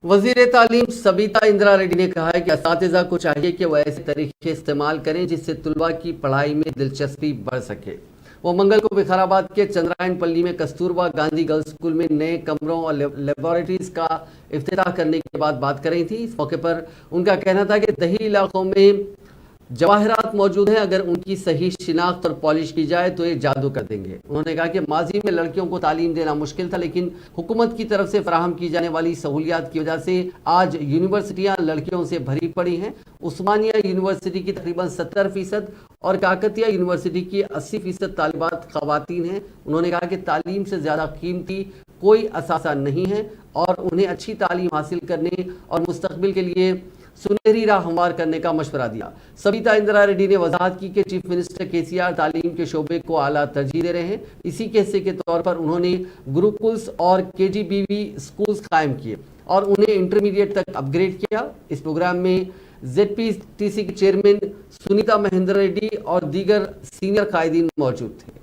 वज़ीर तालीम सबिता इंदिरा रेड्डी ने कहा है कि असातिज़ा को चाहिए कि वह ऐसे तरीके इस्तेमाल करें जिससे तुलबा की पढ़ाई में दिलचस्पी बढ़ सके। वो मंगल को विकाराबाद के चंद्रायन पल्ली में कस्तूरबा गांधी गर्ल्स स्कूल में नए कमरों और लेबोरेटरीज का इफ्तिताह करने के बाद बात कर रही थी। इस मौके पर उनका कहना था कि दही इलाकों में जवाहरात मौजूद हैं, अगर उनकी सही शिनाख्त और पॉलिश की जाए तो ये जादू कर देंगे। उन्होंने कहा कि माजी में लड़कियों को तालीम देना मुश्किल था, लेकिन हुकूमत की तरफ से फराहम की जाने वाली सहूलियात की वजह से आज यूनिवर्सिटियां लड़कियों से भरी पड़ी हैं। उस्मानिया यूनिवर्सिटी की तकरीबन 70% और काकतिया यूनिवर्सिटी की 80% तालिबात ख़वातीन हैं। उन्होंने कहा कि तालीम से ज़्यादा कीमती कोई असासा नहीं है और उन्हें अच्छी तालीम हासिल करने और मुस्तकबिल के लिए सुनहरी राह हमवार करने का मशवरा दिया। सबिता इंदिरा रेड्डी ने वजाहत की कि चीफ मिनिस्टर केसीआर तालीम के शोबे को आला तरजीह दे रहे हैं। इसी के हिस्से के तौर पर उन्होंने गुरुकुल्स और केजीबीवी स्कूल्स कायम किए और उन्हें इंटरमीडिएट तक अपग्रेड किया। इस प्रोग्राम में ZPTC के चेयरमैन सुनीता महेंद्र रेड्डी और दीगर सीनियर कायदीन मौजूद थे।